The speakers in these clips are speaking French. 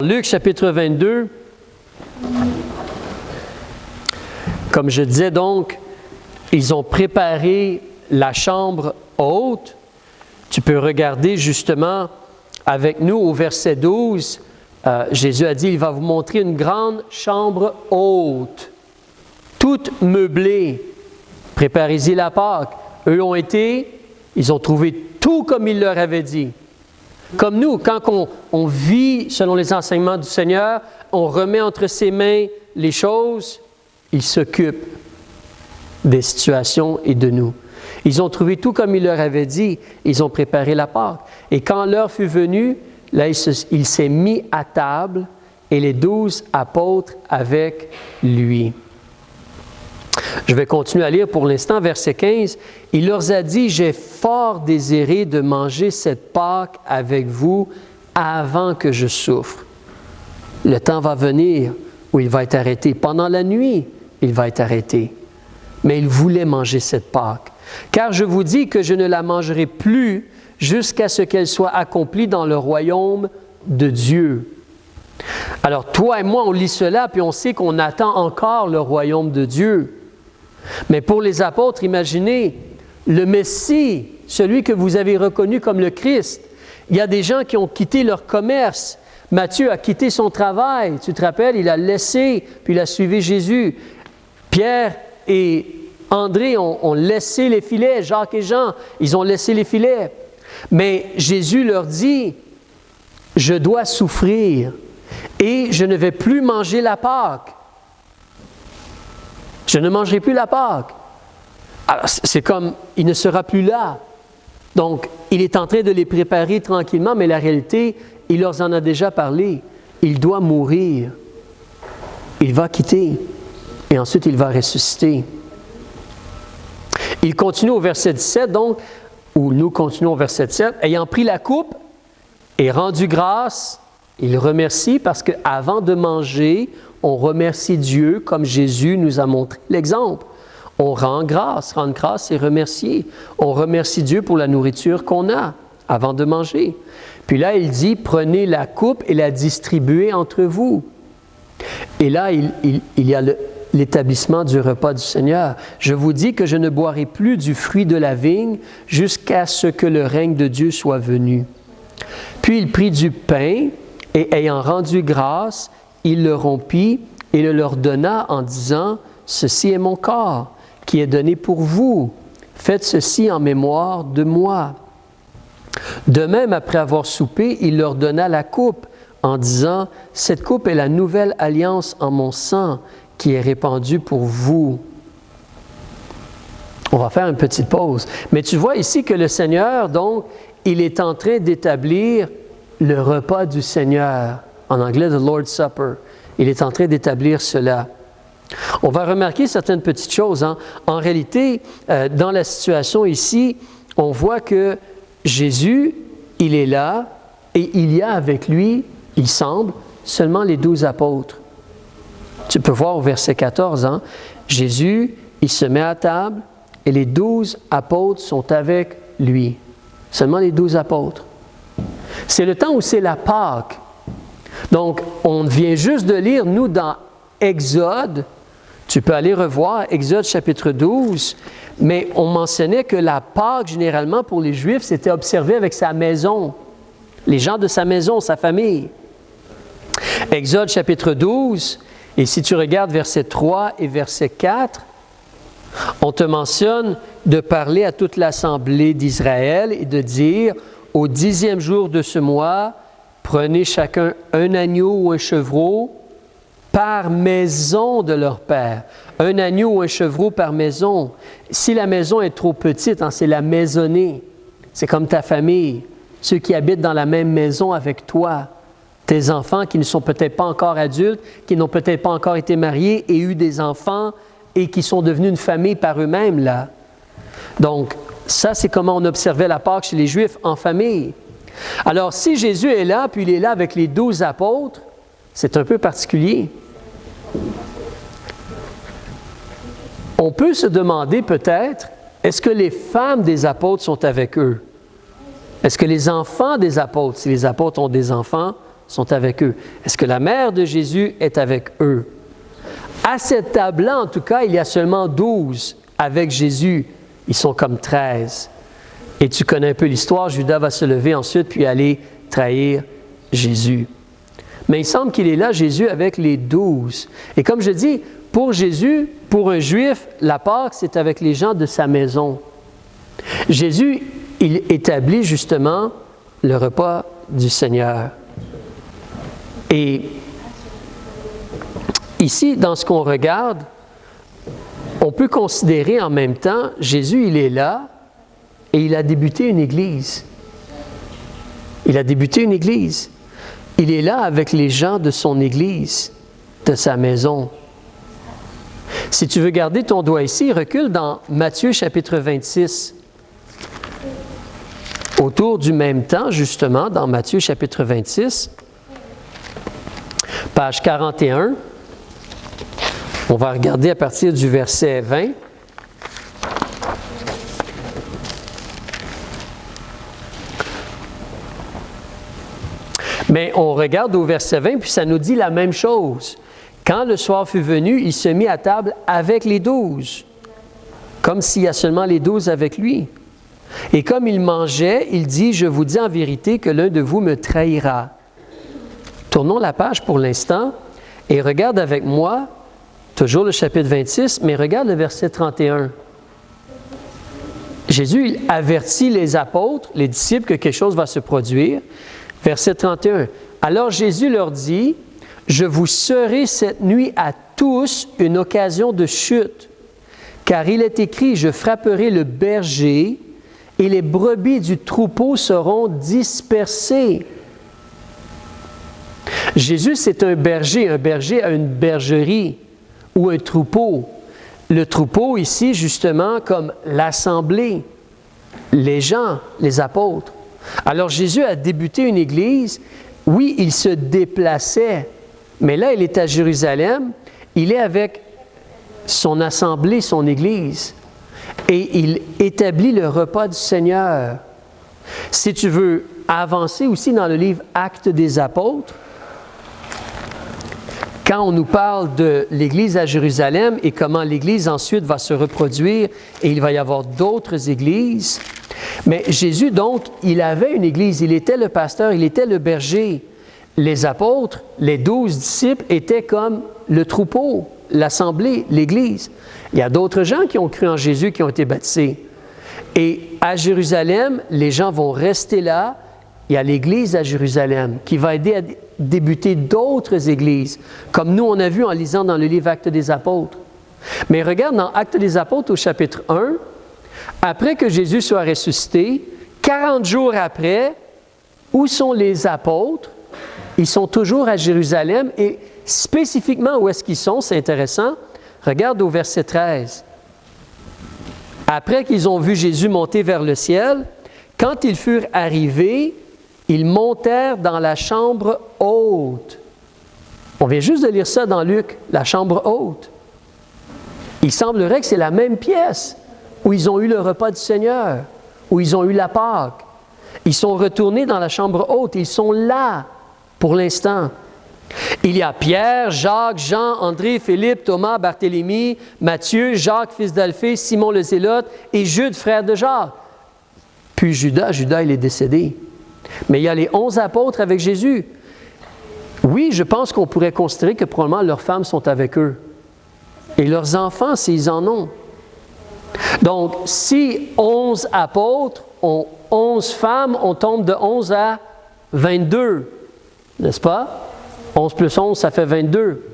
Luc chapitre 22, comme je disais donc, ils ont préparé la chambre haute. Tu peux regarder justement avec nous au verset 12, Jésus a dit, il va vous montrer une grande chambre haute, toute meublée. Préparez-y la Pâque. Eux ont été, ils ont trouvé tout comme il leur avait dit. Comme nous, quand on vit selon les enseignements du Seigneur, on remet entre ses mains les choses, il s'occupe des situations et de nous. Ils ont trouvé tout comme il leur avait dit, ils ont préparé la Pâque. Et quand l'heure fut venue, là, il s'est mis à table et les 12 apôtres avec lui. Je vais continuer à lire pour l'instant, verset 15. Il leur a dit, « J'ai fort désiré de manger cette Pâque avec vous avant que je souffre. Le temps va venir où il va être arrêté. Pendant la nuit, il va être arrêté. » Mais il voulait manger cette Pâque. « Car je vous dis que je ne la mangerai plus jusqu'à ce qu'elle soit accomplie dans le royaume de Dieu. » Alors, toi et moi, on lit cela, puis on sait qu'on attend encore le royaume de Dieu. Mais pour les apôtres, imaginez, le Messie, celui que vous avez reconnu comme le Christ, il y a des gens qui ont quitté leur commerce. Matthieu a quitté son travail, tu te rappelles, il a laissé, puis il a suivi Jésus. Pierre et André ont laissé les filets, Jacques et Jean, ils ont laissé les filets. Mais Jésus leur dit, « Je dois souffrir et je ne vais plus manger la Pâque. Je ne mangerai plus la Pâque. » Alors, c'est comme, il ne sera plus là. Donc, il est en train de les préparer tranquillement, mais la réalité, il leur en a déjà parlé. Il doit mourir. Il va quitter. Et ensuite, il va ressusciter. Il continue au verset 17, donc, où nous continuons au verset 17. « Ayant pris la coupe et rendu grâce, il remercie parce qu'avant de manger, on remercie Dieu comme Jésus nous a montré l'exemple. On rend grâce c'est remercier. On remercie Dieu pour la nourriture qu'on a avant de manger. Puis là, il dit, prenez la coupe et la distribuez entre vous. Et là, il y a l'établissement du repas du Seigneur. Je vous dis que je ne boirai plus du fruit de la vigne jusqu'à ce que le règne de Dieu soit venu. Puis il prit du pain et ayant rendu grâce, il le rompit et le leur donna en disant, « Ceci est mon corps, qui est donné pour vous. Faites ceci en mémoire de moi. » De même, après avoir soupé, il leur donna la coupe en disant, « Cette coupe est la nouvelle alliance en mon sang, qui est répandue pour vous. » On va faire une petite pause. Mais tu vois ici que le Seigneur, donc, il est en train d'établir le repas du Seigneur. En anglais, the Lord's Supper. Il est en train d'établir cela. On va remarquer certaines petites choses. En réalité, dans la situation ici, on voit que Jésus, il est là et il y a avec lui, il semble, seulement les 12 apôtres. Tu peux voir au verset 14, Jésus, il se met à table et les 12 apôtres sont avec lui. Seulement les 12 apôtres. C'est le temps où c'est la Pâque. Donc, on vient juste de lire, nous, dans Exode, tu peux aller revoir Exode chapitre 12, mais on mentionnait que la Pâque, généralement, pour les Juifs, c'était observé avec sa maison, les gens de sa maison, sa famille. Exode chapitre 12, et si tu regardes verset 3 et verset 4, on te mentionne de parler à toute l'assemblée d'Israël et de dire, au 10e jour de ce mois, prenez chacun un agneau ou un chevreau par maison de leur père. Un agneau ou un chevreau par maison. Si la maison est trop petite, c'est la maisonnée. C'est comme ta famille, ceux qui habitent dans la même maison avec toi. Tes enfants qui ne sont peut-être pas encore adultes, qui n'ont peut-être pas encore été mariés et eu des enfants et qui sont devenus une famille par eux-mêmes là. Donc, ça, c'est comment on observait la Pâque chez les Juifs en famille. Alors, si Jésus est là, puis il est là avec les 12 apôtres, c'est un peu particulier. On peut se demander peut-être, est-ce que les femmes des apôtres sont avec eux? Est-ce que les enfants des apôtres, si les apôtres ont des enfants, sont avec eux? Est-ce que la mère de Jésus est avec eux? À cette table-là, en tout cas, il y a seulement 12. Avec Jésus, ils sont comme 13. Et tu connais un peu l'histoire, Judas va se lever ensuite puis aller trahir Jésus. Mais il semble qu'il est là, Jésus, avec les 12. Et comme je dis, pour Jésus, pour un Juif, la Pâque, c'est avec les gens de sa maison. Jésus, il établit justement le repas du Seigneur. Et ici, dans ce qu'on regarde, on peut considérer en même temps, Jésus, il est là et il a débuté une église. Il a débuté une église. Il est là avec les gens de son église, de sa maison. Si tu veux garder ton doigt ici, recule dans Matthieu chapitre 26. Autour du même temps, justement, dans Matthieu chapitre 26, page 41, on va regarder à partir du verset 20. Mais on regarde au verset 20, puis ça nous dit la même chose. Quand le soir fut venu, il se mit à table avec les 12, comme s'il y a seulement les 12 avec lui. Et comme il mangeait, il dit, « Je vous dis en vérité que l'un de vous me trahira. » Tournons la page pour l'instant et regarde avec moi, toujours le chapitre 26, mais regarde le verset 31. Jésus, il avertit les apôtres, les disciples, que quelque chose va se produire. Verset 31. Alors Jésus leur dit, « Je vous serai cette nuit à tous une occasion de chute, car il est écrit, je frapperai le berger et les brebis du troupeau seront dispersées. » Jésus, c'est un berger a une bergerie ou un troupeau. Le troupeau ici, justement, comme l'assemblée, les gens, les apôtres. Alors Jésus a débuté une église. Oui, il se déplaçait, mais là, il est à Jérusalem. Il est avec son assemblée, son église. Et il établit le repas du Seigneur. Si tu veux avancer aussi dans le livre Actes des apôtres, quand on nous parle de l'Église à Jérusalem et comment l'Église ensuite va se reproduire et il va y avoir d'autres églises, mais Jésus, donc, il avait une Église, il était le pasteur, il était le berger. Les apôtres, les 12 disciples étaient comme le troupeau, l'assemblée, l'Église. Il y a d'autres gens qui ont cru en Jésus, qui ont été baptisés. Et à Jérusalem, les gens vont rester là. Il y a l'Église à Jérusalem qui va aider à débuter d'autres églises, comme nous, on a vu en lisant dans le livre Actes des apôtres. Mais regarde dans Actes des apôtres au chapitre 1, après que Jésus soit ressuscité, 40 jours après, où sont les apôtres? Ils sont toujours à Jérusalem et spécifiquement où est-ce qu'ils sont, c'est intéressant. Regarde au verset 13. Après qu'ils ont vu Jésus monter vers le ciel, quand ils furent arrivés, ils montèrent dans la chambre haute. On vient juste de lire ça dans Luc, la chambre haute. Il semblerait que c'est la même pièce où ils ont eu le repas du Seigneur, où ils ont eu la Pâque. Ils sont retournés dans la chambre haute, ils sont là pour l'instant. Il y a Pierre, Jacques, Jean, André, Philippe, Thomas, Barthélemy, Matthieu, Jacques, fils d'Alphée, Simon le Zélote et Jude, frère de Jacques. Puis Judas, il est décédé. Mais il y a les 11 apôtres avec Jésus. Oui, je pense qu'on pourrait considérer que probablement leurs femmes sont avec eux. Et leurs enfants, s'ils en ont. Donc, si 11 apôtres ont 11 femmes, on tombe de 11 à 22. N'est-ce pas? 11 plus 11, ça fait 22.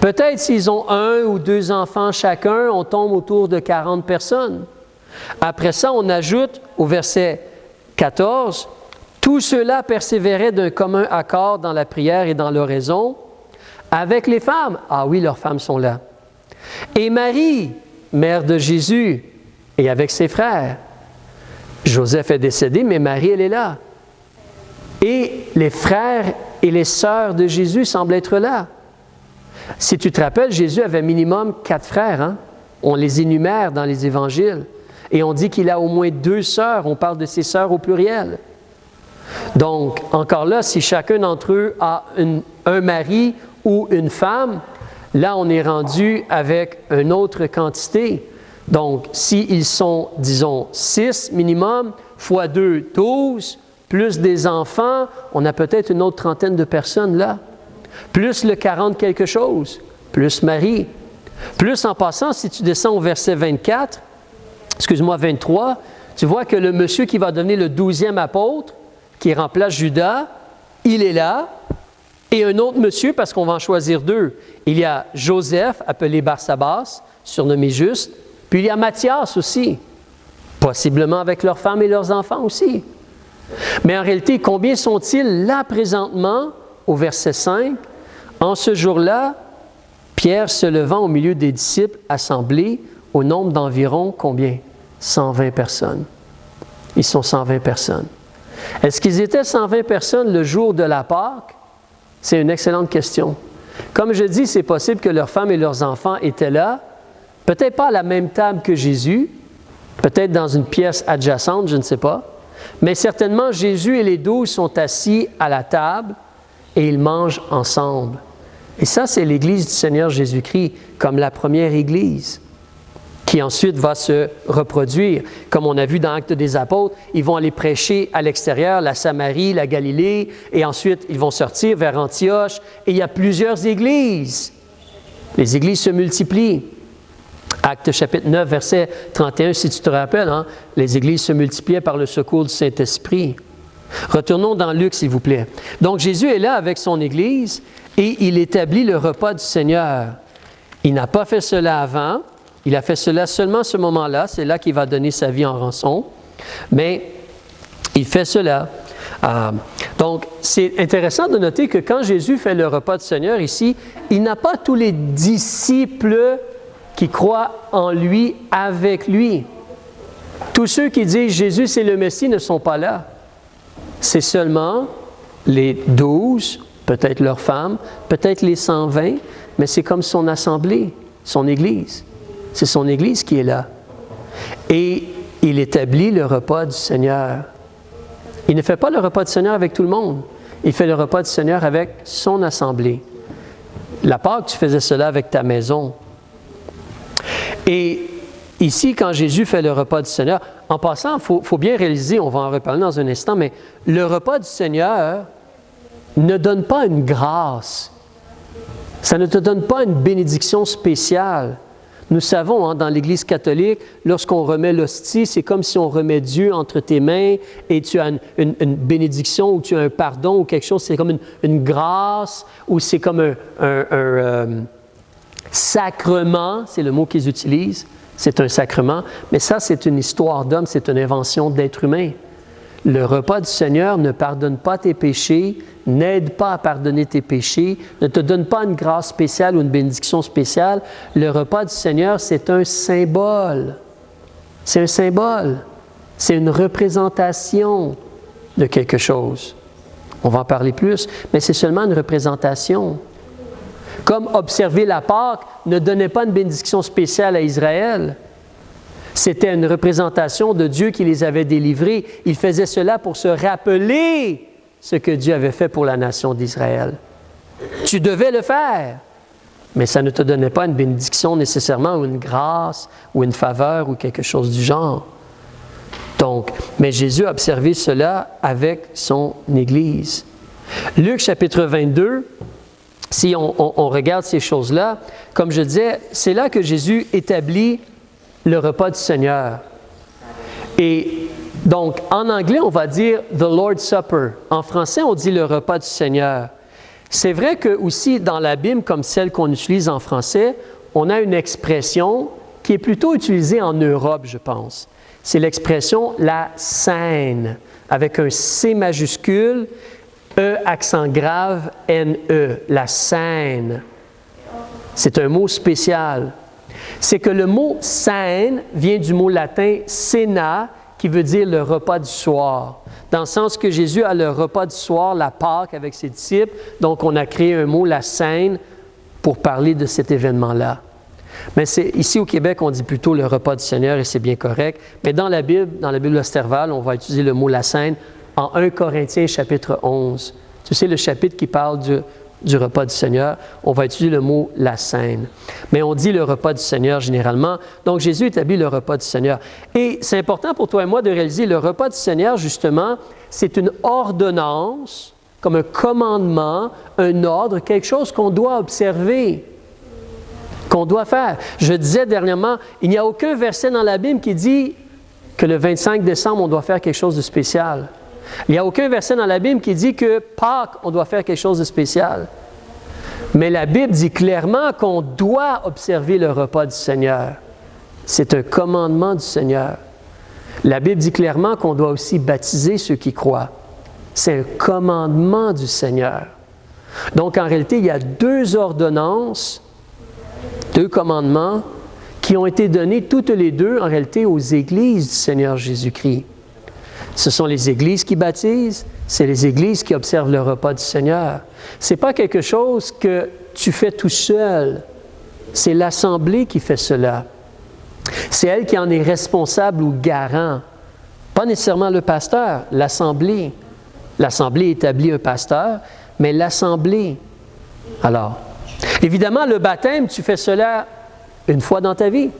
Peut-être s'ils ont 1 ou 2 enfants chacun, on tombe autour de 40 personnes. Après ça, on ajoute au verset 14, « Tous ceux-là persévéraient d'un commun accord dans la prière et dans l'oraison, avec les femmes. » Ah oui, leurs femmes sont là. « Et Marie, mère de Jésus, et avec ses frères. » Joseph est décédé, mais Marie, elle est là. Et les frères et les sœurs de Jésus semblent être là. Si tu te rappelles, Jésus avait minimum 4 frères. Hein? On les énumère dans les évangiles. Et on dit qu'il a au moins 2 sœurs. On parle de ses sœurs au pluriel. Donc, encore là, si chacun d'entre eux a un mari ou une femme, là, on est rendu avec une autre quantité. Donc, s'ils sont, disons, 6 minimum, fois 2, 12, plus des enfants, on a peut-être une autre trentaine de personnes là. Plus le 40 quelque chose, plus Marie. Plus en passant, si tu descends au verset 23, tu vois que le monsieur qui va devenir le 12e apôtre, qui remplace Judas, il est là. Et un autre monsieur, parce qu'on va en choisir 2. Il y a Joseph, appelé Barsabas, surnommé Juste. Puis il y a Matthias aussi, possiblement avec leurs femmes et leurs enfants aussi. Mais en réalité, combien sont-ils là présentement, au verset 5? En ce jour-là, Pierre se levant au milieu des disciples assemblés, au nombre d'environ combien? 120 personnes. Ils sont 120 personnes. Est-ce qu'ils étaient 120 personnes le jour de la Pâque? C'est une excellente question. Comme je dis, c'est possible que leurs femmes et leurs enfants étaient là, peut-être pas à la même table que Jésus, peut-être dans une pièce adjacente, je ne sais pas, mais certainement Jésus et les 12 sont assis à la table et ils mangent ensemble. Et ça, c'est l'Église du Seigneur Jésus-Christ, comme la première Église, qui ensuite va se reproduire. Comme on a vu dans Actes des Apôtres, ils vont aller prêcher à l'extérieur, la Samarie, la Galilée, et ensuite ils vont sortir vers Antioche, et il y a plusieurs églises. Les églises se multiplient. Actes chapitre 9, verset 31, si tu te rappelles, les églises se multipliaient par le secours du Saint-Esprit. Retournons dans Luc, s'il vous plaît. Donc Jésus est là avec son Église, et il établit le repas du Seigneur. Il n'a pas fait cela avant. Il a fait cela seulement à ce moment-là. C'est là qu'il va donner sa vie en rançon. Mais il fait cela. Donc, c'est intéressant de noter que quand Jésus fait le repas du Seigneur ici, il n'a pas tous les disciples qui croient en lui avec lui. Tous ceux qui disent Jésus c'est le Messie ne sont pas là. C'est seulement les 12, peut-être leurs femmes, peut-être les 120, mais c'est comme son assemblée, son Église. C'est son Église qui est là. Et il établit le repas du Seigneur. Il ne fait pas le repas du Seigneur avec tout le monde. Il fait le repas du Seigneur avec son assemblée. La Pâque, tu faisais cela avec ta maison. Et ici, quand Jésus fait le repas du Seigneur, en passant, il faut bien réaliser, on va en reparler dans un instant, mais le repas du Seigneur ne donne pas une grâce. Ça ne te donne pas une bénédiction spéciale. Nous savons, dans l'Église catholique, lorsqu'on remet l'hostie, c'est comme si on remet Dieu entre tes mains et tu as une bénédiction ou tu as un pardon ou quelque chose, c'est comme une grâce ou c'est comme un sacrement, c'est le mot qu'ils utilisent, c'est un sacrement, mais ça c'est une histoire d'homme, c'est une invention d'être humain. Le repas du Seigneur ne pardonne pas tes péchés, n'aide pas à pardonner tes péchés, ne te donne pas une grâce spéciale ou une bénédiction spéciale. Le repas du Seigneur, c'est un symbole. C'est un symbole. C'est une représentation de quelque chose. On va en parler plus, mais c'est seulement une représentation. Comme observer la Pâque ne donnait pas une bénédiction spéciale à Israël. C'était une représentation de Dieu qui les avait délivrés. Il faisait cela pour se rappeler ce que Dieu avait fait pour la nation d'Israël. Tu devais le faire, mais ça ne te donnait pas une bénédiction nécessairement ou une grâce ou une faveur ou quelque chose du genre. Donc, mais Jésus a observé cela avec son Église. Luc chapitre 22, si on regarde ces choses-là, comme je disais, c'est là que Jésus établit le repas du Seigneur. Et donc, en anglais, on va dire « the Lord's Supper ». En français, on dit « le repas du Seigneur ». C'est vrai que aussi dans la Bible, comme celle qu'on utilise en français, on a une expression qui est plutôt utilisée en Europe, je pense. C'est l'expression « la scène », avec un C majuscule, E accent grave, N-E, la scène. C'est un mot spécial. C'est que le mot « scène » vient du mot latin « cena », qui veut dire le repas du soir. Dans le sens que Jésus a le repas du soir, la Pâque avec ses disciples, donc on a créé un mot, la scène, pour parler de cet événement-là. Mais ici au Québec, on dit plutôt le repas du Seigneur et c'est bien correct. Mais dans la Bible Osterval, on va utiliser le mot la scène en 1 Corinthiens chapitre 11. Tu sais, le chapitre qui parle du repas du Seigneur, on va utiliser le mot « la scène ». Mais on dit le repas du Seigneur généralement. Donc, Jésus établit le repas du Seigneur. Et c'est important pour toi et moi de réaliser le repas du Seigneur, justement, c'est une ordonnance, comme un commandement, un ordre, quelque chose qu'on doit observer, qu'on doit faire. Je disais dernièrement, il n'y a aucun verset dans la Bible qui dit que le 25 décembre, on doit faire quelque chose de spécial. Il n'y a aucun verset dans la Bible qui dit que Pâques, on doit faire quelque chose de spécial. Mais la Bible dit clairement qu'on doit observer le repas du Seigneur. C'est un commandement du Seigneur. La Bible dit clairement qu'on doit aussi baptiser ceux qui croient. C'est un commandement du Seigneur. Donc, en réalité, il y a 2 ordonnances, 2 commandements qui ont été donnés toutes les 2, en réalité, aux églises du Seigneur Jésus-Christ. Ce sont les églises qui baptisent, c'est les églises qui observent le repas du Seigneur. Ce n'est pas quelque chose que tu fais tout seul. C'est l'Assemblée qui fait cela. C'est elle qui en est responsable ou garant. Pas nécessairement le pasteur, l'Assemblée. L'Assemblée établit un pasteur, mais l'Assemblée. Alors, évidemment, le baptême, tu fais cela une fois dans ta vie.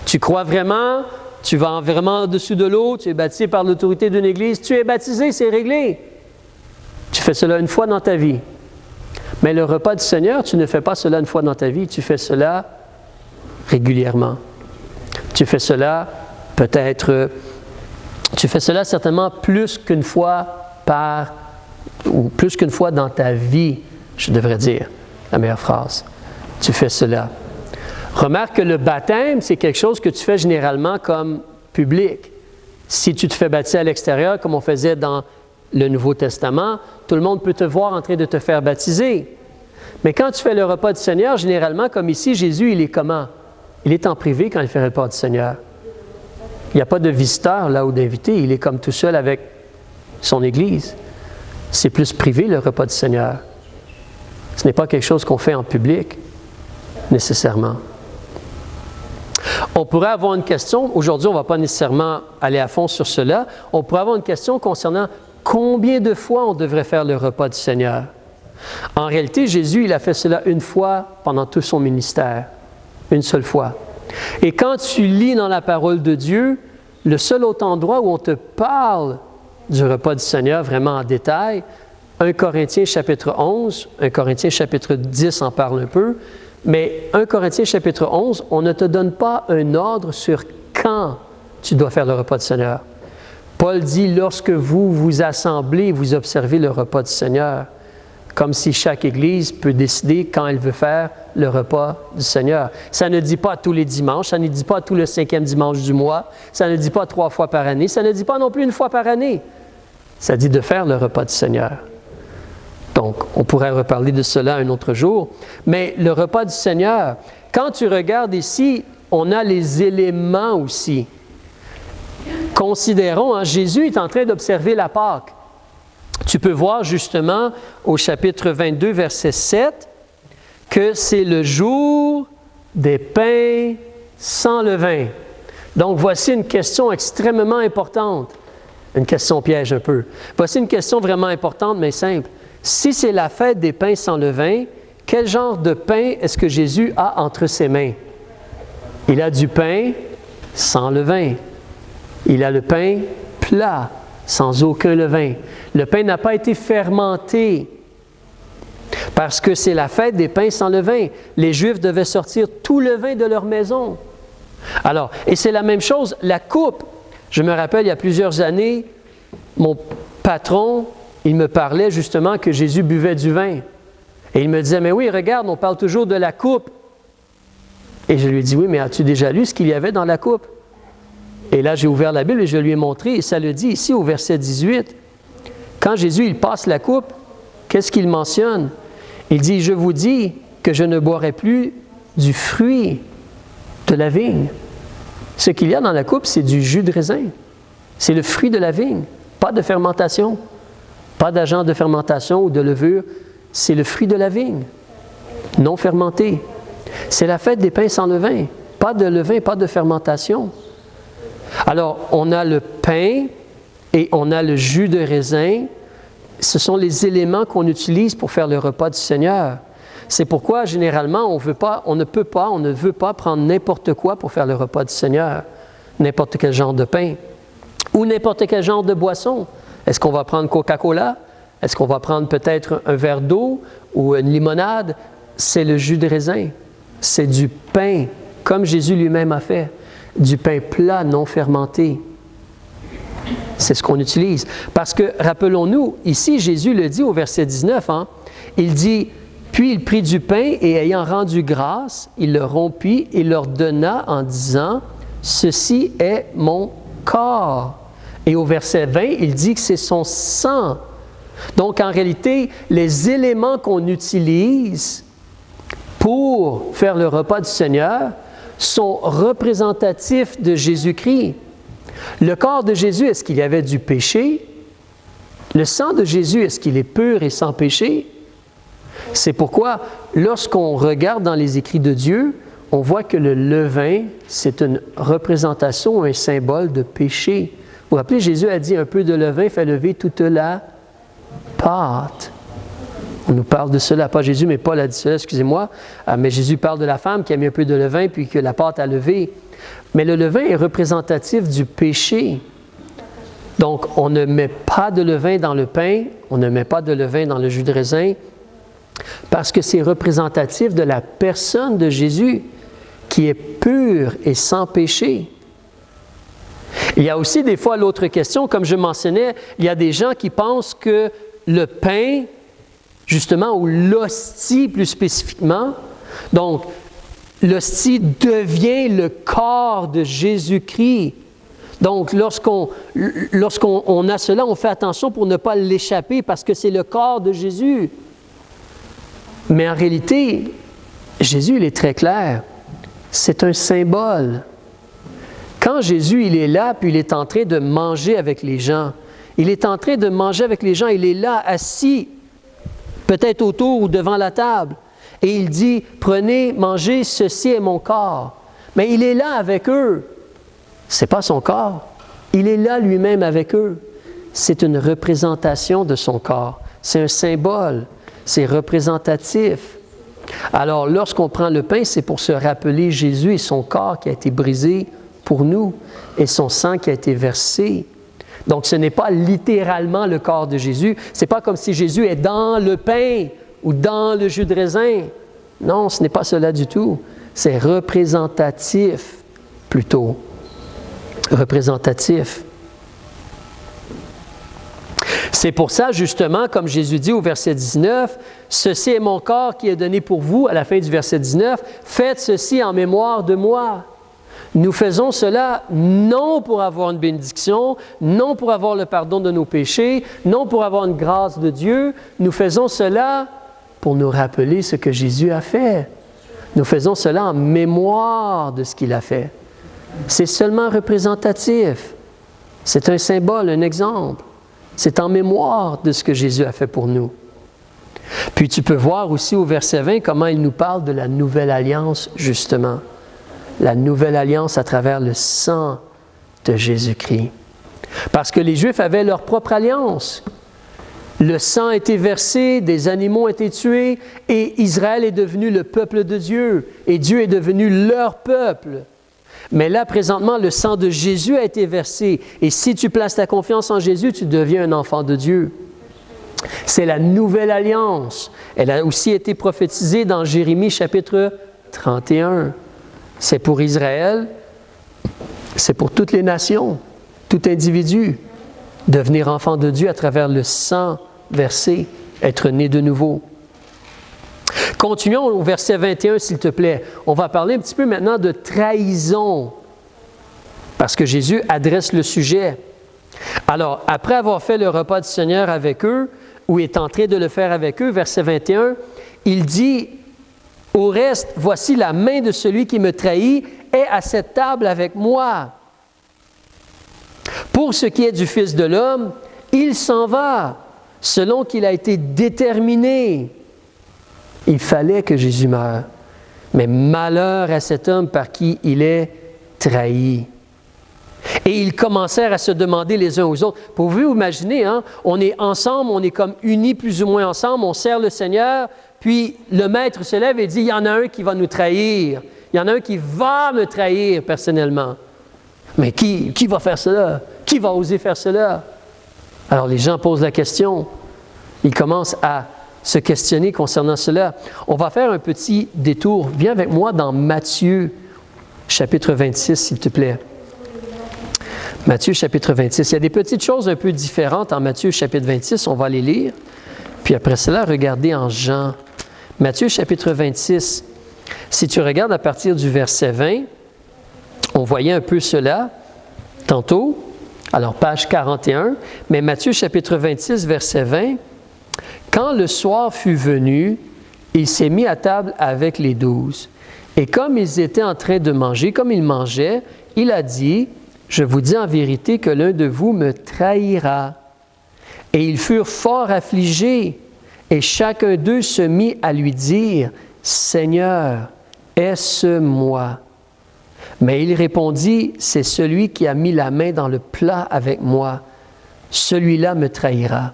Tu crois vraiment, tu vas vraiment au-dessus de l'eau, tu es baptisé par l'autorité d'une église, tu es baptisé, c'est réglé. Tu fais cela une fois dans ta vie. Mais le repas du Seigneur, tu ne fais pas cela une fois dans ta vie, tu fais cela régulièrement. Tu fais cela tu fais cela certainement plus qu'une fois plus qu'une fois dans ta vie, je devrais dire, la meilleure phrase. Tu fais cela. Remarque que le baptême, c'est quelque chose que tu fais généralement comme public. Si tu te fais baptiser à l'extérieur, comme on faisait dans le Nouveau Testament, tout le monde peut te voir en train de te faire baptiser. Mais quand tu fais le repas du Seigneur, généralement, comme ici, Jésus, il est comment? Il est en privé quand il fait le repas du Seigneur. Il n'y a pas de visiteur là ou d'invité. Il est comme tout seul avec son Église. C'est plus privé, le repas du Seigneur. Ce n'est pas quelque chose qu'on fait en public, nécessairement. On pourrait avoir une question, aujourd'hui on ne va pas nécessairement aller à fond sur cela, on pourrait avoir une question concernant combien de fois on devrait faire le repas du Seigneur. En réalité, Jésus, il a fait cela une fois pendant tout son ministère, une seule fois. Et quand tu lis dans la parole de Dieu, le seul autre endroit où on te parle du repas du Seigneur vraiment en détail, 1 Corinthiens chapitre 11, 1 Corinthiens chapitre 10 en parle un peu, mais 1 Corinthiens chapitre 11, on ne te donne pas un ordre sur quand tu dois faire le repas du Seigneur. Paul dit, lorsque vous vous assemblez, vous observez le repas du Seigneur, comme si chaque Église peut décider quand elle veut faire le repas du Seigneur. Ça ne dit pas tous les dimanches, ça ne dit pas tout le 5e dimanche du mois, ça ne dit pas 3 fois par année, ça ne dit pas non plus 1 fois par année. Ça dit de faire le repas du Seigneur. Donc, on pourrait reparler de cela un autre jour. Mais le repas du Seigneur, quand tu regardes ici, on a les éléments aussi. Considérons, Jésus est en train d'observer la Pâque. Tu peux voir justement au chapitre 22, verset 7, que c'est le jour des pains sans levain. Donc, voici une question extrêmement importante. Une question piège un peu. Voici une question vraiment importante, mais simple. Si c'est la fête des pains sans levain, quel genre de pain est-ce que Jésus a entre ses mains? Il a du pain sans levain. Il a le pain plat, sans aucun levain. Le pain n'a pas été fermenté parce que c'est la fête des pains sans levain. Les Juifs devaient sortir tout le vin de leur maison. Alors, et c'est la même chose, la coupe. Je me rappelle, il y a plusieurs années, mon patron, il me parlait justement que Jésus buvait du vin. Et il me disait, mais oui, regarde, on parle toujours de la coupe. Et je lui ai dit, oui, mais as-tu déjà lu ce qu'il y avait dans la coupe? Et là, j'ai ouvert la Bible et je lui ai montré, et ça le dit ici au verset 18. Quand Jésus, il passe la coupe, qu'est-ce qu'il mentionne? Il dit, je vous dis que je ne boirai plus du fruit de la vigne. Ce qu'il y a dans la coupe, c'est du jus de raisin. C'est le fruit de la vigne, pas de fermentation. Pas d'agent de fermentation ou de levure, c'est le fruit de la vigne, non fermenté. C'est la fête des pains sans levain, pas de levain, pas de fermentation. Alors, on a le pain et on a le jus de raisin. Ce sont les éléments qu'on utilise pour faire le repas du Seigneur. C'est pourquoi, généralement, on ne veut pas prendre n'importe quoi pour faire le repas du Seigneur. N'importe quel genre de pain ou n'importe quel genre de boisson. Est-ce qu'on va prendre Coca-Cola? Est-ce qu'on va prendre peut-être un verre d'eau ou une limonade? C'est le jus de raisin. C'est du pain, comme Jésus lui-même a fait. Du pain plat, non fermenté. C'est ce qu'on utilise. Parce que, rappelons-nous, ici, Jésus le dit au verset 19, il dit, « Puis il prit du pain et ayant rendu grâce, il le rompit et leur donna en disant, « Ceci est mon corps. » Et au verset 20, il dit que c'est son sang. Donc, en réalité, les éléments qu'on utilise pour faire le repas du Seigneur sont représentatifs de Jésus-Christ. Le corps de Jésus, est-ce qu'il y avait du péché? Le sang de Jésus, est-ce qu'il est pur et sans péché? C'est pourquoi, lorsqu'on regarde dans les écrits de Dieu, on voit que le levain, c'est une représentation, un symbole de péché. Vous vous rappelez, Jésus a dit, un peu de levain fait lever toute la pâte. On nous parle de cela, pas Jésus, mais Paul a dit cela, excusez-moi. Mais Jésus parle de la femme qui a mis un peu de levain puis que la pâte a levé. Mais le levain est représentatif du péché. Donc, on ne met pas de levain dans le pain, on ne met pas de levain dans le jus de raisin, parce que c'est représentatif de la personne de Jésus qui est pure et sans péché. Il y a aussi des fois l'autre question, comme je mentionnais, il y a des gens qui pensent que le pain, justement, ou l'hostie plus spécifiquement, donc l'hostie devient le corps de Jésus-Christ. Donc, lorsqu'on a cela, on fait attention pour ne pas l'échapper parce que c'est le corps de Jésus. Mais en réalité, Jésus, il est très clair. C'est un symbole. Quand Jésus, il est là, puis il est en train de manger avec les gens, il est en train de manger avec les gens, il est là, assis, peut-être autour ou devant la table, et il dit, « Prenez, mangez, ceci est mon corps. » Mais il est là avec eux. Ce n'est pas son corps. Il est là lui-même avec eux. C'est une représentation de son corps. C'est un symbole. C'est représentatif. Alors, lorsqu'on prend le pain, c'est pour se rappeler Jésus et son corps qui a été brisé pour nous et son sang qui a été versé. Donc, ce n'est pas littéralement le corps de Jésus. Ce n'est pas comme si Jésus est dans le pain ou dans le jus de raisin. Non, ce n'est pas cela du tout. C'est représentatif plutôt. Représentatif. C'est pour ça, justement, comme Jésus dit au verset 19, « Ceci est mon corps qui est donné pour vous », à la fin du verset 19, « Faites ceci en mémoire de moi ». Nous faisons cela non pour avoir une bénédiction, non pour avoir le pardon de nos péchés, non pour avoir une grâce de Dieu. Nous faisons cela pour nous rappeler ce que Jésus a fait. Nous faisons cela en mémoire de ce qu'il a fait. C'est seulement représentatif. C'est un symbole, un exemple. C'est en mémoire de ce que Jésus a fait pour nous. Puis tu peux voir aussi au verset 20 comment il nous parle de la nouvelle alliance, justement. La nouvelle alliance à travers le sang de Jésus-Christ. Parce que les Juifs avaient leur propre alliance. Le sang a été versé, des animaux ont été tués, et Israël est devenu le peuple de Dieu, et Dieu est devenu leur peuple. Mais là, présentement, le sang de Jésus a été versé, et si tu places ta confiance en Jésus, tu deviens un enfant de Dieu. C'est la nouvelle alliance. Elle a aussi été prophétisée dans Jérémie chapitre 31. C'est pour Israël, c'est pour toutes les nations, tout individu, devenir enfant de Dieu à travers le sang versé, être né de nouveau. Continuons au verset 21, s'il te plaît. On va parler un petit peu maintenant de trahison, parce que Jésus adresse le sujet. Alors, après avoir fait le repas du Seigneur avec eux, ou est en train de le faire avec eux, verset 21, il dit, « Au reste, voici la main de celui qui me trahit est à cette table avec moi. Pour ce qui est du Fils de l'homme, il s'en va, selon qu'il a été déterminé. » Il fallait que Jésus meure. Mais malheur à cet homme par qui il est trahi. Et ils commencèrent à se demander les uns aux autres. Pouvez-vous imaginer, hein? On est ensemble, on est comme unis plus ou moins ensemble, on sert le Seigneur, puis le maître se lève et dit, il y en a un qui va nous trahir. Il y en a un qui va me trahir personnellement. Mais qui va faire cela? Qui va oser faire cela? Alors les gens posent la question. Ils commencent à se questionner concernant cela. On va faire un petit détour. Viens avec moi dans Matthieu, chapitre 26, s'il te plaît. Matthieu, chapitre 26. Il y a des petites choses un peu différentes en Matthieu, chapitre 26. On va les lire. Puis après cela, regardez en Jean. Matthieu, chapitre 26. Si tu regardes à partir du verset 20, on voyait un peu cela tantôt. Alors, page 41. Mais Matthieu, chapitre 26, verset 20. Quand le soir fut venu, il s'est mis à table avec les 12. Et comme ils étaient en train de manger, comme ils mangeaient, il a dit, « Je vous dis en vérité que l'un de vous me trahira. » Et ils furent fort affligés, et chacun d'eux se mit à lui dire, « Seigneur, est-ce moi? » Mais il répondit, « C'est celui qui a mis la main dans le plat avec moi. Celui-là me trahira.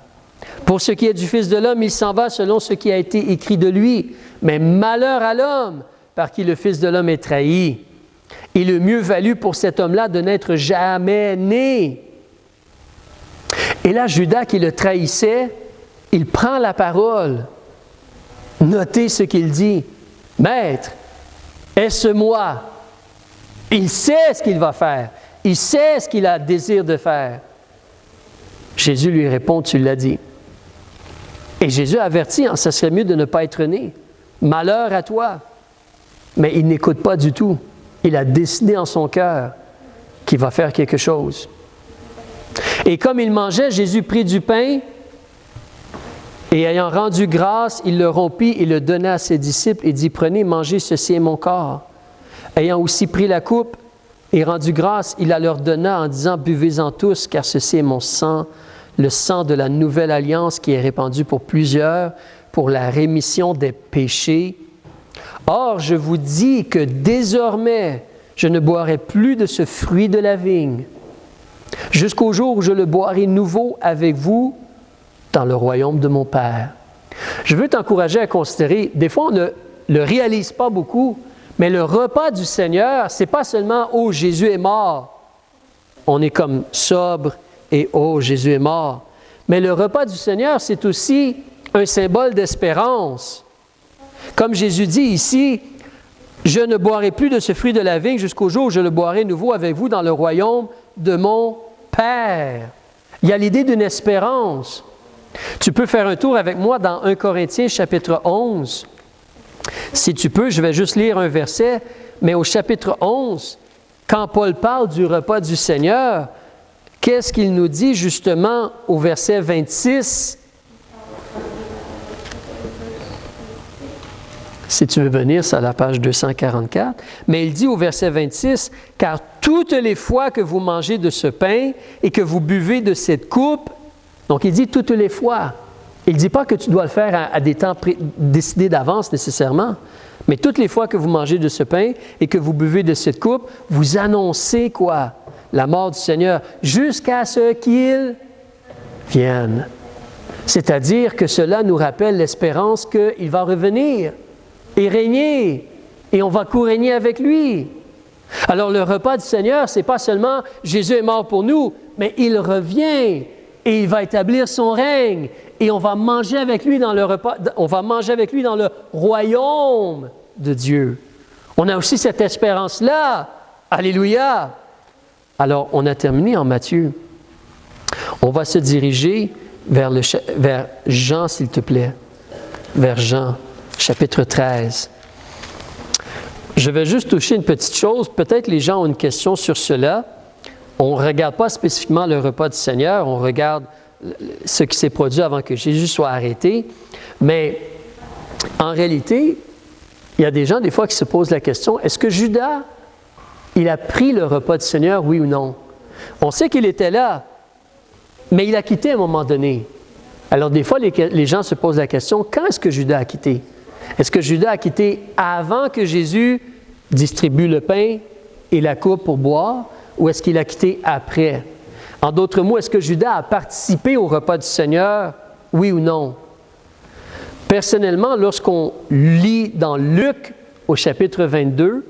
Pour ce qui est du Fils de l'homme, il s'en va selon ce qui a été écrit de lui. Mais malheur à l'homme par qui le Fils de l'homme est trahi. Il eût mieux valu pour cet homme-là de n'être jamais né. » Et là, Judas qui le trahissait, il prend la parole. Notez ce qu'il dit. « Maître, est-ce moi? » Il sait ce qu'il va faire. Il sait ce qu'il a désir de faire. Jésus lui répond, « Tu l'as dit. » Et Jésus avertit, ça serait mieux de ne pas être né. Malheur à toi. Mais il n'écoute pas du tout. Il a décidé en son cœur qu'il va faire quelque chose. Et comme il mangeait, Jésus prit du pain et ayant rendu grâce, il le rompit et le donna à ses disciples et dit, « Prenez, mangez, ceci est mon corps. » Ayant aussi pris la coupe et rendu grâce, il la leur donna en disant, « Buvez-en tous, car ceci est mon sang, le sang de la nouvelle alliance qui est répandu pour plusieurs, pour la rémission des péchés. Or, je vous dis que désormais, je ne boirai plus de ce fruit de la vigne, jusqu'au jour où je le boirai nouveau avec vous dans le royaume de mon Père. » Je veux t'encourager à considérer, des fois on ne le réalise pas beaucoup, mais le repas du Seigneur, ce n'est pas seulement « Oh, Jésus est mort ». On est comme sobre et « Oh, Jésus est mort ». Mais le repas du Seigneur, c'est aussi un symbole d'espérance. Comme Jésus dit ici, « Je ne boirai plus de ce fruit de la vigne jusqu'au jour où je le boirai nouveau avec vous dans le royaume de mon Père. » Il y a l'idée d'une espérance. Tu peux faire un tour avec moi dans 1 Corinthiens chapitre 11. Si tu peux, je vais juste lire un verset, mais au chapitre 11, quand Paul parle du repas du Seigneur, qu'est-ce qu'il nous dit justement au verset 26? Si tu veux venir, c'est à la page 244. Mais il dit au verset 26, « Car toutes les fois que vous mangez de ce pain et que vous buvez de cette coupe, » donc il dit toutes les fois. Il ne dit pas que tu dois le faire à des temps décidés d'avance nécessairement, mais toutes les fois que vous mangez de ce pain et que vous buvez de cette coupe, vous annoncez quoi? La mort du Seigneur, jusqu'à ce qu'il vienne. C'est-à-dire que cela nous rappelle l'espérance qu'il va revenir et régner, et on va co-régner avec lui. Alors le repas du Seigneur, ce n'est pas seulement Jésus est mort pour nous, mais il revient et il va établir son règne. Et on va manger avec lui dans le repas, on va manger avec lui dans le royaume de Dieu. On a aussi cette espérance-là. Alléluia! Alors, on a terminé en Matthieu. On va se diriger vers Jean, s'il te plaît. Vers Jean, chapitre 13. Je vais juste toucher une petite chose. Peut-être les gens ont une question sur cela. On ne regarde pas spécifiquement le repas du Seigneur, on regarde ce qui s'est produit avant que Jésus soit arrêté. Mais en réalité, il y a des gens des fois qui se posent la question, est-ce que Judas, il a pris le repas du Seigneur, oui ou non? On sait qu'il était là, mais il a quitté à un moment donné. Alors des fois, les gens se posent la question, quand est-ce que Judas a quitté? Est-ce que Judas a quitté avant que Jésus distribue le pain et la coupe pour boire? ou est-ce qu'il a quitté après? En d'autres mots, est-ce que Judas a participé au repas du Seigneur, oui ou non? Personnellement, lorsqu'on lit dans Luc au chapitre 22,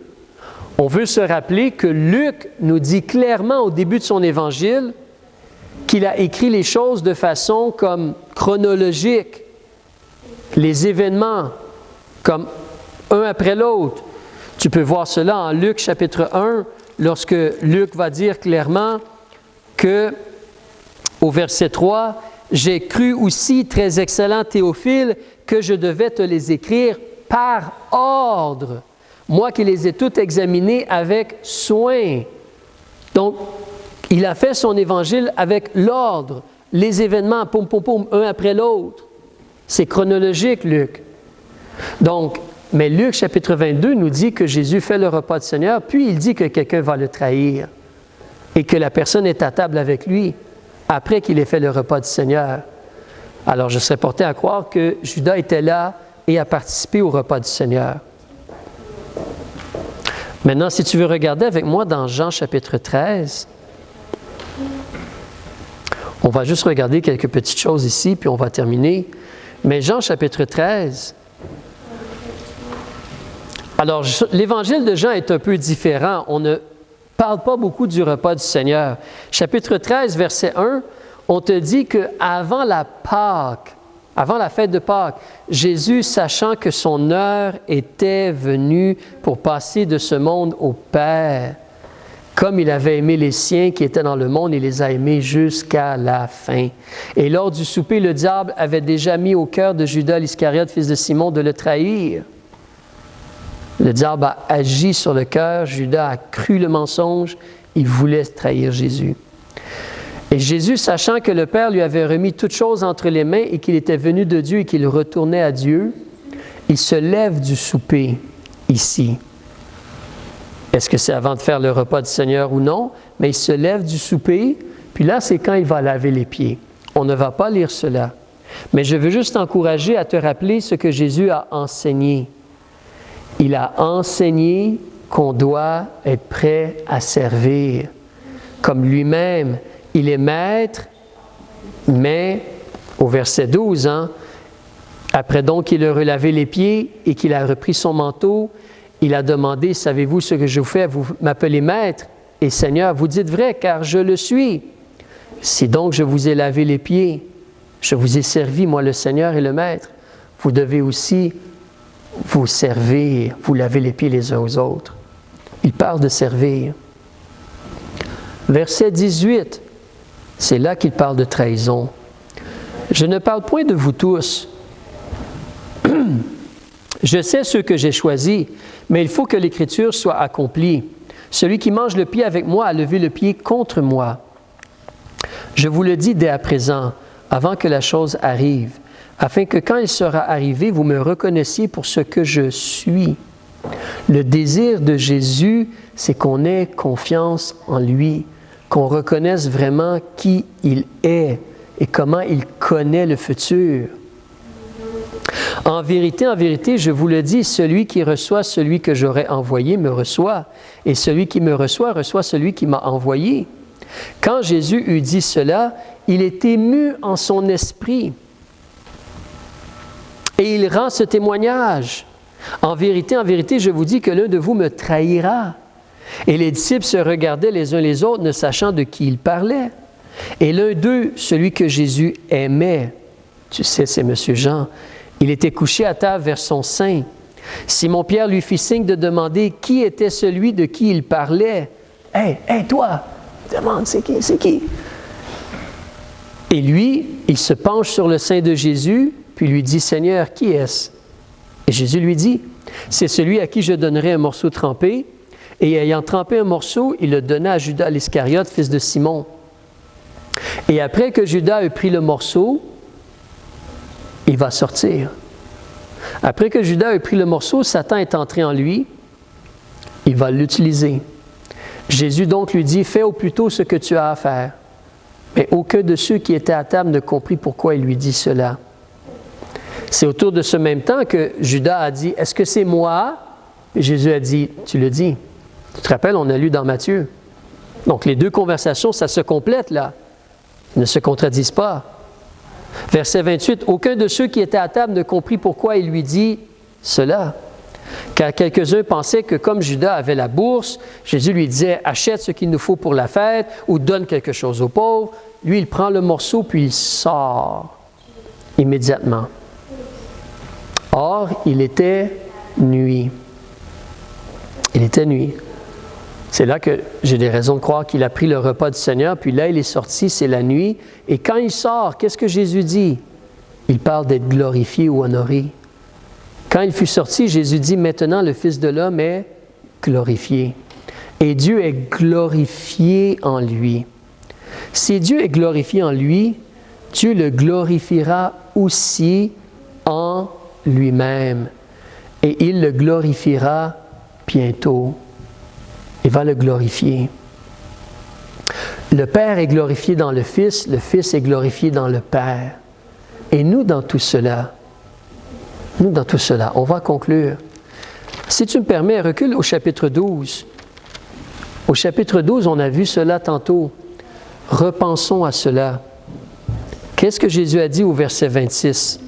on veut se rappeler que Luc nous dit clairement au début de son évangile qu'il a écrit les choses de façon comme chronologique, les événements comme un après l'autre. Tu peux voir cela en Luc chapitre 1, lorsque Luc va dire clairement que, au verset 3, « J'ai cru aussi, très excellent Théophile, que je devais te les écrire par ordre, moi qui les ai toutes examinées avec soin. » Donc, il a fait son évangile avec l'ordre, les événements, poum, poum, poum, un après l'autre. C'est chronologique, Luc. Donc, mais Luc, chapitre 22, nous dit que Jésus fait le repas du Seigneur, puis il dit que quelqu'un va le trahir et que la personne est à table avec lui après qu'il ait fait le repas du Seigneur. Alors, je serais porté à croire que Judas était là et a participé au repas du Seigneur. Maintenant, si tu veux regarder avec moi dans Jean, chapitre 13, on va juste regarder quelques petites choses ici, puis on va terminer. Mais Jean, chapitre 13, alors, l'évangile de Jean est un peu différent. On ne parle pas beaucoup du repas du Seigneur. Chapitre 13, verset 1, on te dit qu'avant la Pâque, avant la fête de Pâques, Jésus, sachant que son heure était venue pour passer de ce monde au Père, comme il avait aimé les siens qui étaient dans le monde, il les a aimés jusqu'à la fin. Et lors du souper, le diable avait déjà mis au cœur de Judas l'Iscariote, fils de Simon, de le trahir. Le diable a agi sur le cœur, Judas a cru le mensonge, il voulait trahir Jésus. Et Jésus, sachant que le Père lui avait remis toutes choses entre les mains et qu'il était venu de Dieu et qu'il retournait à Dieu, il se lève du souper ici. Est-ce que c'est avant de faire le repas du Seigneur ou non? Mais il se lève du souper, puis là, c'est quand il va laver les pieds. On ne va pas lire cela. Mais je veux juste t'encourager à te rappeler ce que Jésus a enseigné. Il a enseigné qu'on doit être prêt à servir. Comme lui-même, il est maître, mais au verset 12, après donc qu'il a relavé les pieds et qu'il a repris son manteau, il a demandé, « Savez-vous ce que je vous fais? Vous m'appelez maître et Seigneur, vous dites vrai, car je le suis. Si donc je vous ai lavé les pieds, je vous ai servi, moi le Seigneur et le maître, vous devez aussi vous servir, vous laver les pieds les uns aux autres. » Il parle de servir. Verset 18, c'est là qu'il parle de trahison. « Je ne parle point de vous tous. Je sais ceux que j'ai choisis, mais il faut que l'Écriture soit accomplie. Celui qui mange le pied avec moi a levé le pied contre moi. Je vous le dis dès à présent, avant que la chose arrive, afin que quand il sera arrivé, vous me reconnaissiez pour ce que je suis. » Le désir de Jésus, c'est qu'on ait confiance en lui, qu'on reconnaisse vraiment qui il est et comment il connaît le futur. En vérité, je vous le dis, celui qui reçoit celui que j'aurai envoyé me reçoit, et celui qui me reçoit reçoit celui qui m'a envoyé. Quand Jésus eut dit cela, il est ému en son esprit. Et il rend ce témoignage. En vérité, je vous dis que l'un de vous me trahira. Et les disciples se regardaient les uns les autres, ne sachant de qui il parlait. Et l'un d'eux, celui que Jésus aimait, tu sais, c'est M. Jean, il était couché à table vers son sein. Simon-Pierre lui fit signe de demander qui était celui de qui il parlait. « Hey, toi, demande, c'est qui? » Et lui, il se penche sur le sein de Jésus, puis lui dit, « Seigneur, qui est-ce? » Et Jésus lui dit, « C'est celui à qui je donnerai un morceau trempé. » Et ayant trempé un morceau, il le donna à Judas l'Iscariote, fils de Simon. Et après que Judas eut pris le morceau, il va sortir. Après que Judas ait pris le morceau, Satan est entré en lui. Il va l'utiliser. Jésus donc lui dit, « Fais au plus tôt ce que tu as à faire. » Mais aucun de ceux qui étaient à table ne comprit pourquoi il lui dit cela. C'est autour de ce même temps que Judas a dit, « Est-ce que c'est moi? » Et Jésus a dit, « Tu le dis. » Tu te rappelles, on a lu dans Matthieu. Donc, les deux conversations, ça se complète là. Ils ne se contredisent pas. Verset 28, « Aucun de ceux qui étaient à table ne comprit pourquoi il lui dit cela. Car quelques-uns pensaient que comme Judas avait la bourse, Jésus lui disait « Achète ce qu'il nous faut pour la fête ou donne quelque chose aux pauvres. » Lui, il prend le morceau puis il sort immédiatement. Or, il était nuit. Il était nuit. C'est là que j'ai des raisons de croire qu'il a pris le repas du Seigneur, puis là, il est sorti, c'est la nuit. Et quand il sort, qu'est-ce que Jésus dit? Il parle d'être glorifié ou honoré. Quand il fut sorti, Jésus dit, maintenant, le Fils de l'homme est glorifié. Et Dieu est glorifié en lui. Si Dieu est glorifié en lui, Dieu le glorifiera aussi en lui-même. Et il le glorifiera bientôt. Il va le glorifier. Le Père est glorifié dans le Fils est glorifié dans le Père. Et nous, dans tout cela, on va conclure. Si tu me permets, recule au chapitre 12. Au chapitre 12, on a vu cela tantôt. Repensons à cela. Qu'est-ce que Jésus a dit au verset 26?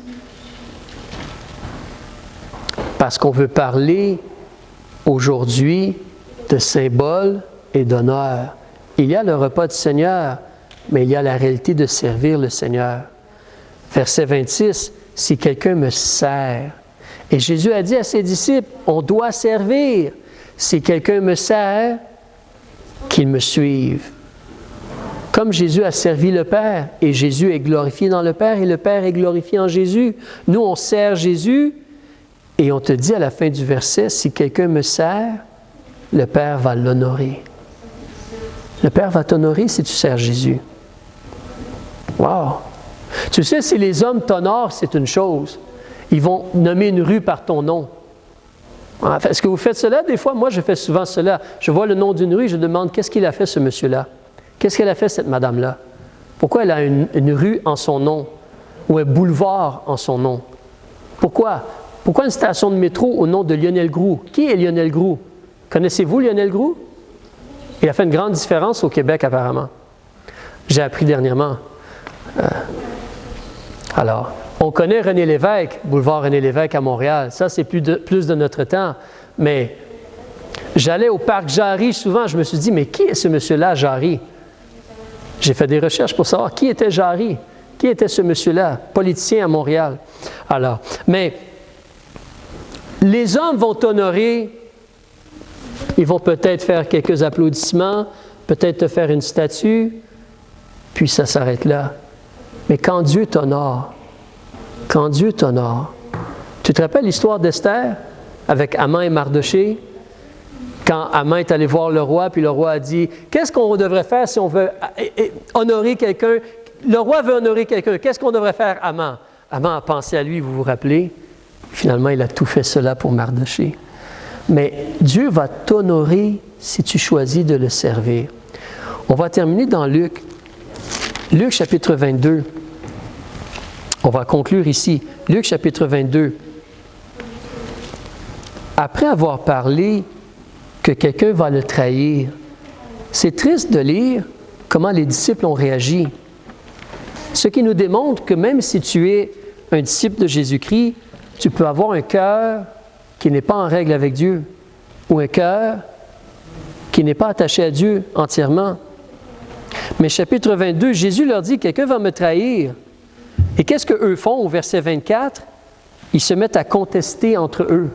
Parce qu'on veut parler aujourd'hui de symboles et d'honneur. Il y a le repas du Seigneur, mais il y a la réalité de servir le Seigneur. Verset 26, « Si quelqu'un me sert. » Et Jésus a dit à ses disciples, on doit servir. Si quelqu'un me sert, qu'il me suive. Comme Jésus a servi le Père, et Jésus est glorifié dans le Père, et le Père est glorifié en Jésus. Nous, on sert Jésus, et on te dit à la fin du verset, si quelqu'un me sert, le Père va l'honorer. Le Père va t'honorer si tu sers Jésus. Wow! Tu sais, si les hommes t'honorent, c'est une chose. Ils vont nommer une rue par ton nom. Est-ce que vous faites cela? Des fois, moi, je fais souvent cela. Je vois le nom d'une rue et je demande, qu'est-ce qu'il a fait, ce monsieur-là? Qu'est-ce qu'elle a fait, cette madame-là? Pourquoi elle a une rue en son nom? Ou un boulevard en son nom? Pourquoi? Pourquoi une station de métro au nom de Lionel Groulx? Qui est Lionel Groulx? Connaissez-vous Lionel Groulx? Il a fait une grande différence au Québec, apparemment. J'ai appris dernièrement. Alors, on connaît René Lévesque, boulevard René Lévesque à Montréal. Ça, c'est plus de notre temps. Mais j'allais au parc Jarry souvent. Je me suis dit, mais qui est ce monsieur-là, Jarry? J'ai fait des recherches pour savoir qui était Jarry. Qui était ce monsieur-là, politicien à Montréal? Alors, mais les hommes vont t'honorer. Ils vont peut-être faire quelques applaudissements, peut-être te faire une statue, puis ça s'arrête là. Mais quand Dieu t'honore, tu te rappelles l'histoire d'Esther avec Haman et Mardoché? Quand Haman est allé voir le roi, puis le roi a dit, qu'est-ce qu'on devrait faire si on veut honorer quelqu'un? Le roi veut honorer quelqu'un, qu'est-ce qu'on devrait faire, Haman? Haman a pensé à lui, vous vous rappelez? Finalement, il a tout fait cela pour Mardoché. Mais Dieu va t'honorer si tu choisis de le servir. On va terminer dans Luc. Luc chapitre 22. On va conclure ici. Luc chapitre 22. Après avoir parlé que quelqu'un va le trahir, c'est triste de lire comment les disciples ont réagi. Ce qui nous démontre que même si tu es un disciple de Jésus-Christ, tu peux avoir un cœur qui n'est pas en règle avec Dieu, ou un cœur qui n'est pas attaché à Dieu entièrement. Mais chapitre 22, Jésus leur dit, quelqu'un va me trahir. Et qu'est-ce qu'eux font au verset 24? Ils se mettent à contester entre eux.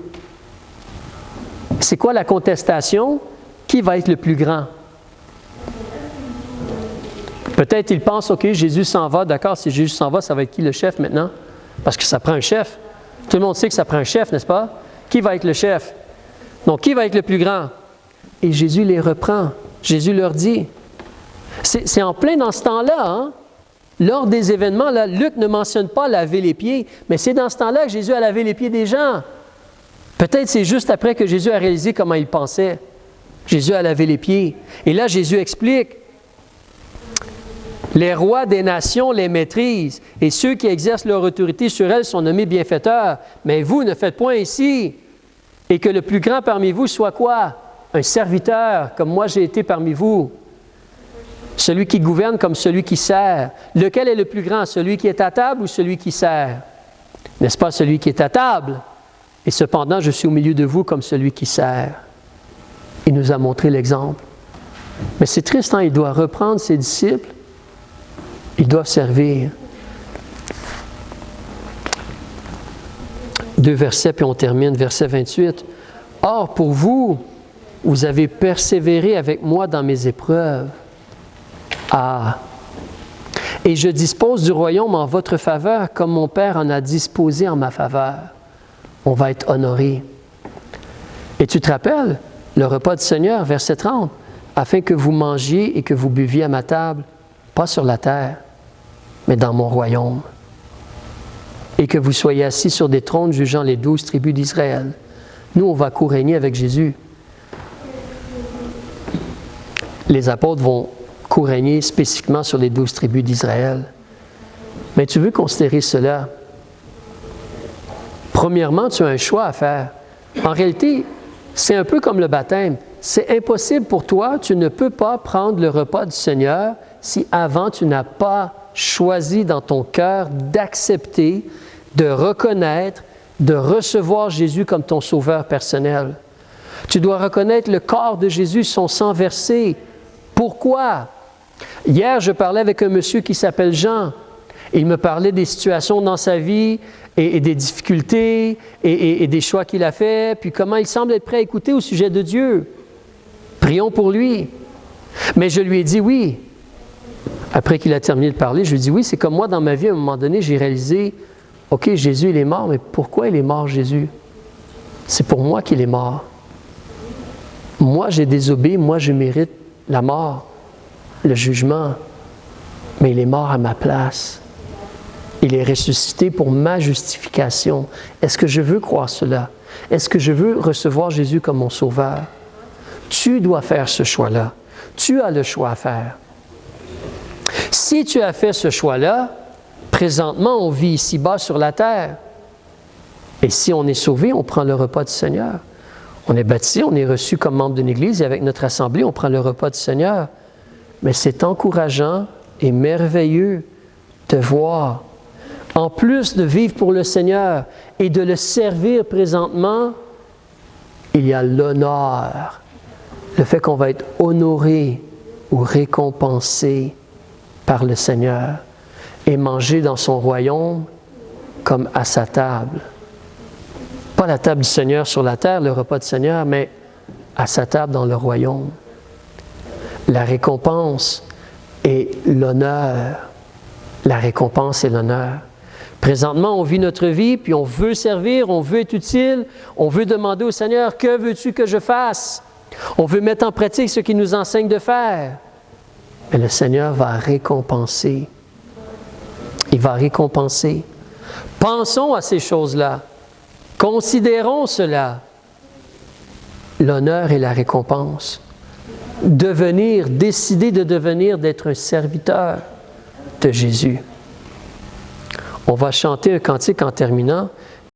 C'est quoi la contestation? Qui va être le plus grand? Peut-être ils pensent, OK, Jésus s'en va, d'accord, si Jésus s'en va, ça va être qui le chef maintenant? Parce que ça prend un chef. Tout le monde sait que ça prend un chef, n'est-ce pas? Qui va être le chef? Donc, qui va être le plus grand? Et Jésus les reprend. Jésus leur dit. C'est en plein dans ce temps-là, hein? Lors des événements, là, Luc ne mentionne pas laver les pieds, mais c'est dans ce temps-là que Jésus a lavé les pieds des gens. Peut-être c'est juste après que Jésus a réalisé comment il pensait. Jésus a lavé les pieds. Et là, Jésus explique. Les rois des nations les maîtrisent, et ceux qui exercent leur autorité sur elles sont nommés bienfaiteurs. Mais vous, ne faites point ici. Et que le plus grand parmi vous soit quoi? Un serviteur, comme moi j'ai été parmi vous. Celui qui gouverne comme celui qui sert. Lequel est le plus grand, celui qui est à table ou celui qui sert? N'est-ce pas celui qui est à table? Et cependant, je suis au milieu de vous comme celui qui sert. Il nous a montré l'exemple. Mais c'est triste, hein? Il doit reprendre ses disciples. Ils doivent servir. 2 versets, puis on termine, verset 28. « Or, pour vous, vous avez persévéré avec moi dans mes épreuves. Ah! Et je dispose du royaume en votre faveur, comme mon Père en a disposé en ma faveur. » On va être honoré. Et tu te rappelles, le repas du Seigneur, verset 30, « Afin que vous mangiez et que vous buviez à ma table, pas sur la terre, mais dans mon royaume. Et que vous soyez assis sur des trônes jugeant les 12 tribus d'Israël. » Nous, on va co-régner avec Jésus. Les apôtres vont co-régner spécifiquement sur les 12 tribus d'Israël. Mais tu veux considérer cela. Premièrement, tu as un choix à faire. En réalité, c'est un peu comme le baptême. C'est impossible pour toi, tu ne peux pas prendre le repas du Seigneur si avant tu n'as pas choisi dans ton cœur d'accepter, de reconnaître, de recevoir Jésus comme ton sauveur personnel. Tu dois reconnaître le corps de Jésus, son sang versé. Pourquoi? Hier, je parlais avec un monsieur qui s'appelle Jean. Il me parlait des situations dans sa vie et des difficultés et des choix qu'il a faits, puis comment il semble être prêt à écouter au sujet de Dieu. Prions pour lui. Mais je lui ai dit oui. Après qu'il a terminé de parler, je lui ai dit oui, c'est comme moi dans ma vie, à un moment donné, j'ai réalisé, OK, Jésus, il est mort, mais pourquoi il est mort, Jésus? C'est pour moi qu'il est mort. Moi, j'ai désobéi, moi, je mérite la mort, le jugement, mais il est mort à ma place. Il est ressuscité pour ma justification. Est-ce que je veux croire cela? Est-ce que je veux recevoir Jésus comme mon sauveur? Tu dois faire ce choix-là. Tu as le choix à faire. Si tu as fait ce choix-là, présentement, on vit ici-bas sur la terre. Et si on est sauvé, on prend le repas du Seigneur. On est baptisé, on est reçu comme membre d'une Église et avec notre assemblée, on prend le repas du Seigneur. Mais c'est encourageant et merveilleux de voir, en plus de vivre pour le Seigneur et de le servir présentement, il y a l'honneur, le fait qu'on va être honoré ou récompensé par le Seigneur et manger dans son royaume comme à sa table. Pas la table du Seigneur sur la terre, le repas du Seigneur, mais à sa table dans le royaume. La récompense et l'honneur. La récompense et l'honneur. Présentement, on vit notre vie, puis on veut servir, on veut être utile, on veut demander au Seigneur, « Que veux-tu que je fasse? » On veut mettre en pratique ce qu'il nous enseigne de faire. Mais le Seigneur va récompenser. Il va récompenser. Pensons à ces choses-là. Considérons cela. L'honneur et la récompense. Décider de devenir, d'être un serviteur de Jésus. On va chanter un cantique en terminant.